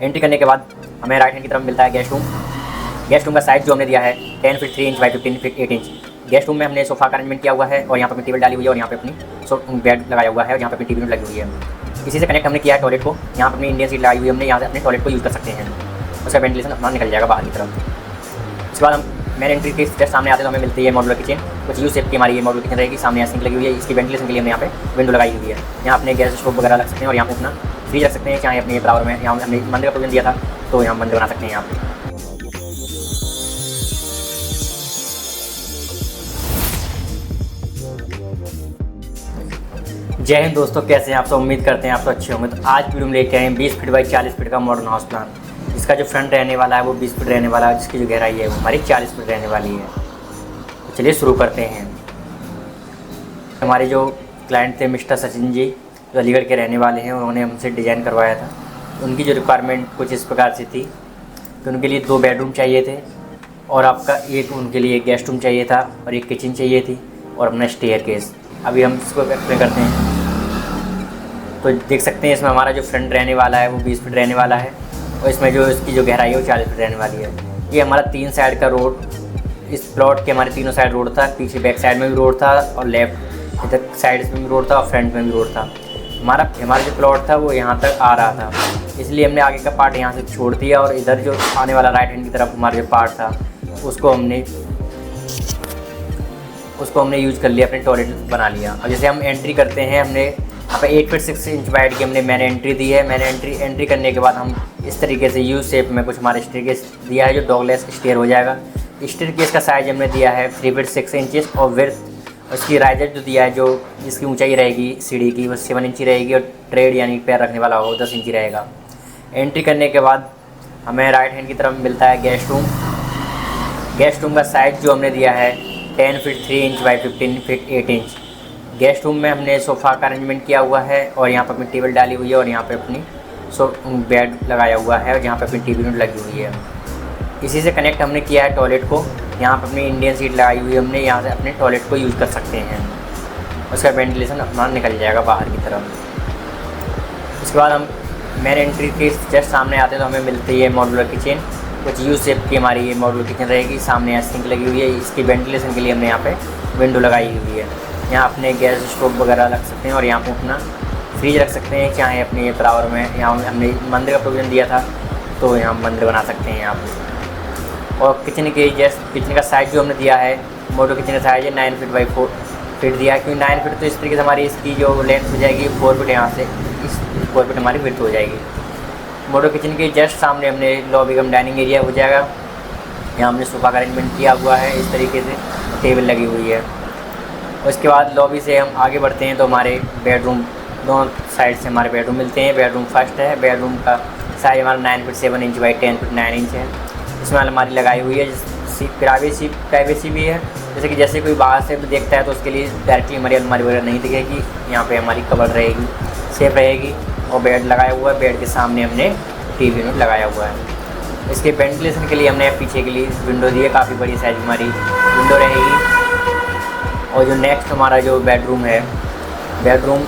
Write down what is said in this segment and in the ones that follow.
Entry करने के बाद हमें राइट हैंड की तरफ मिलता है गेस्ट रूम। गेस्ट रूम का साइज़ जो हमने दिया है 10 feet 3 inch by 15 feet 8 inch. Guest room में हमने सोफ़ा का अरेंजमेंट किया हुआ है और यहाँ पर अपनी टेबल डाली हुई है और यहाँ पे अपनी बेड लगाया हुआ है और यहाँ पे अपनी टीवी लगी हुई है। इसी से कनेक्ट हमने किया है टॉयलेट को। यहाँ पर अपनी इंडियन सीट लगाई हुई है हमने, यहाँ से अपने टॉयलेट को यूज़ कर सकते हैं। उसका वेंटिलेशन अपना निकल जाएगा बाहर की तरफ। उसके बाद हम मेन एंट्री के जस्ट सामने आते हैं तो हमें मिलती है मॉड्यूलर किचन। कुछ यू शेप की हमारी ये मॉड्यूलर किचन रहेगी। सामने सिंक लगी हुई है, इसकी वेंटिलेशन के लिए हमने यहाँ पे विंडो लगाई हुई है। यहाँ अपने गैस स्टोव वगैरह रख सकते हैं और यहाँ पे अपना फ्रीज रख सकते हैं। चाहे अपने बराबर में यहाँ हमने मंदिर का प्रोविजन दिया था तो यहाँ मंदिर बना सकते हैं यहाँ पे। जय हिंद दोस्तों, कैसे हैं आप सब? उम्मीद करते हैं आप तो अच्छे होंगे। तो आज वीडियो में लेके आए हैं 20 फीट बाई 40 फीट का मॉडर्न हाउस प्लान। जिसका जो फ्रंट रहने वाला है वो 20 फीट रहने वाला है, जिसकी जो गहराई है वो हमारी 40 फीट रहने वाली है। तो चलिए शुरू करते हैं। हमारे जो क्लाइंट थे मिस्टर सचिन जी, जो अलीगढ़ के रहने वाले हैं, उन्होंने हमसे डिज़ाइन करवाया था। उनकी जो रिक्वायरमेंट कुछ इस प्रकार से थी कि उनके लिए 2 बेडरूम चाहिए थे और आपका एक उनके लिए गेस्ट रूम चाहिए था और एक किचन चाहिए थी और अपना स्टेयरकेस। अभी हम इसको एक्सप्लेन करते हैं। तो देख सकते हैं इसमें हमारा जो फ्रंट रहने वाला है वो 20 फीट रहने वाला है और इसमें जो इसकी जो गहराई है वो 40 फीट रहने वाली है। ये हमारा 3 साइड का रोड, इस प्लॉट के हमारे तीनों साइड रोड था। पीछे बैक साइड में भी रोड था और लेफ्ट इधर साइड में भी रोड था और फ्रंट में भी रोड था। हमारा जो प्लॉट था वो यहाँ तक आ रहा था, इसलिए हमने आगे का पार्ट यहाँ से छोड़ दिया और इधर जो आने वाला राइट हैंड की तरफ हमारा जो पार्ट था उसको हमने यूज़ कर लिया, अपने टॉयलेट बना लिया। और जैसे हम एंट्री करते हैं, हमने यहाँ पे 8 फीट 6 इंच वाइड की हमने मैंने एंट्री दी है। मैंने एंट्री करने के बाद हम इस तरीके से यू शेप में कुछ हमारे स्टेयरकेस दिया है जो डॉगलेस स्टेयर हो जाएगा। स्टेयरकेस का साइज़ हमने दिया है 3 फीट 6 इंचेस और विड्थ उसकी राइजर जो दिया है, जो जिसकी ऊंचाई रहेगी सीढ़ी की वो 7 इंची रहेगी और ट्रेड यानी पैर रखने वाला हो 10 इंची रहेगा। एंट्री करने के बाद हमें राइट हैंड की तरफ मिलता है गेस्ट रूम। गेस्ट रूम का साइज़ जो हमने दिया है 10 feet 3 inch by 15 feet 8 inch. Guest room में हमने सोफ़ा का अरेंजमेंट किया हुआ है और यहाँ पर अपनी टेबल डाली हुई है और यहाँ पे अपनी बेड लगाया हुआ है और जहाँ पे अपनी टीवी लगी हुई है। इसी से कनेक्ट हमने किया है टॉयलेट को। यहाँ पर अपनी इंडियन सीट लगाई हुई है हमने, यहाँ से अपने टॉयलेट को यूज़ कर सकते हैं। उसका वेंटिलेशन अपना निकल जाएगा बाहर की तरफ। उसके बाद हम मेन एंट्री के जस्ट सामने आते हैं तो हमें मिलती है मॉड्यूलर किचन। कुछ यू शेप की हमारी ये मॉड्यूलर किचन रहेगी। सामने सिंक लगी हुई है, इसकी वेंटिलेशन के लिए हमने यहाँ पे विंडो लगाई हुई है। यहाँ अपने गैस स्टोव वगैरह रख सकते हैं और यहाँ पे अपना फ्रीज रख सकते हैं। चाहे अपने बराबर में यहाँ हमने मंदिर का प्रोविजन दिया था तो यहाँ मंदिर बना सकते हैं यहाँ पे। और किचन का साइज़ जो हमने दिया है, मॉड्यूलर किचन का साइज़ है 9 फीट बाई 4 फीट दिया है। क्योंकि 9 फीट तो इस तरीके से हमारी इसकी जो लेंथ हो जाएगी 4 फीट, यहाँ से इस 4 फीट हमारी विड्थ हो जाएगी। मॉड्यूलर किचन के जस्ट सामने हमने लॉबी कम डाइनिंग एरिया हो जाएगा। यहाँ हमने सोफ़ा का अरेंजमेंट किया हुआ है इस तरीके से, टेबल लगी हुई है। उसके बाद लॉबी से हम आगे बढ़ते हैं तो हमारे बेडरूम दोनों साइड से हमारे बेडरूम मिलते हैं। बेडरूम फर्स्ट है। बेडरूम का साइज़ हमारा 9 feet 7 inch by 10 feet 9 inch है। इसमें अलमारी लगाई हुई है, प्राइवेसी भी है। जैसे कोई बाहर से देखता है तो उसके लिए डायरेक्टली हमारी अलमारी वगैरह नहीं दिखेगी। यहाँ पे हमारी कवर रहेगी, सेफ रहेगी। और बेड लगाया हुआ है, बेड के सामने हमने टीवी यूनिट लगाया हुआ है। इसके वेंटिलेशन के लिए हमने पीछे के लिए विंडो दी है, काफ़ी बड़ी साइज हमारी विंडो रहेगी। और जो नेक्स्ट हमारा जो बेडरूम है, बेडरूम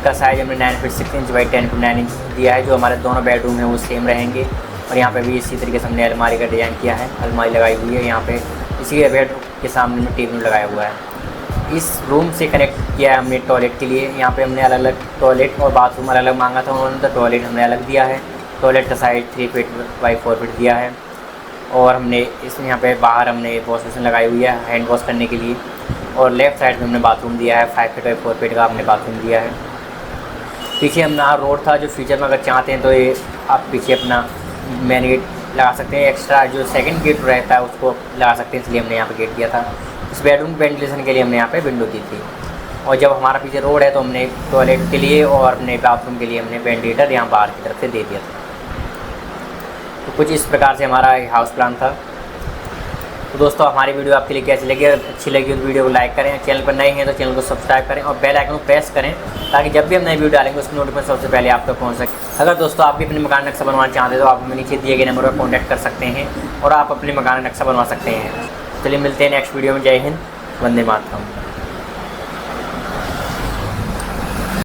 का साइज़ हमने 9 feet 6 inch by 10 feet 9 inch दिया है। जो हमारे दोनों बेडरूम हैं वो सेम रहेंगे। और यहाँ पे भी इसी तरीके से हमने अलमारी का डिज़ाइन किया है, अलमारी लगाई हुई है। यहाँ पे इसी बेड के सामने में टीवी लगाया हुआ है। इस रूम से कनेक्ट किया है हमने टॉयलेट के लिए। यहाँ पे हमने अलग अलग टॉयलेट और बाथरूम अलग अलग मांगा था उन्होंने, तो टॉयलेट हमने अलग दिया है। टॉयलेट का साइज़ 3 फीट बाई 4 फीट दिया है। और हमने इसमें यहाँ पे बाहर हमने वॉश बेसिन लगाई हुई है हैंड वॉश करने के लिए। और लेफ़्ट साइड में हमने बाथरूम दिया है, 5 फीट बाई 4 फीट का हमने बाथरूम दिया है। पीछे हमारा रोड था, जो फ्यूचर में अगर चाहते हैं तो ये आप पीछे अपना मेन गेट लगा सकते हैं। एक्स्ट्रा जो सेकंड गेट रहता है उसको लगा सकते हैं, इसलिए हमने यहाँ पे गेट दिया था। इस बेडरूम वेंटिलेशन के लिए हमने यहाँ पे विंडो दी थी। और जब हमारा पीछे रोड है तो हमने टॉयलेट के लिए और अपने बाथरूम के लिए हमने वेंटिलेटर यहाँ बाहर की तरफ से दे दिया था। तो कुछ इस प्रकार से हमारा हाउस प्लान था। तो दोस्तों हमारी वीडियो आपके लिए कैसी लगी? अच्छी लगी तो वीडियो को लाइक करें, चैनल पर नए हैं तो चैनल को सब्सक्राइब करें और बेल आइकन को प्रेस करें ताकि जब भी हम नई वीडियो डालेंगे उसकी नोटिफिकेशन सबसे पहले आप तक पहुंच सके। अगर दोस्तों आप भी अपने मकान नक्शा बनवाना चाहते हैं तो आप हमें नीचे दिए गए नंबर पर कॉन्टैक्ट कर सकते हैं और आप अपने मकान नक्शा बनवा सकते हैं। चलिए मिलते हैं नेक्स्ट वीडियो में। जय हिंद, वंदे मातरम।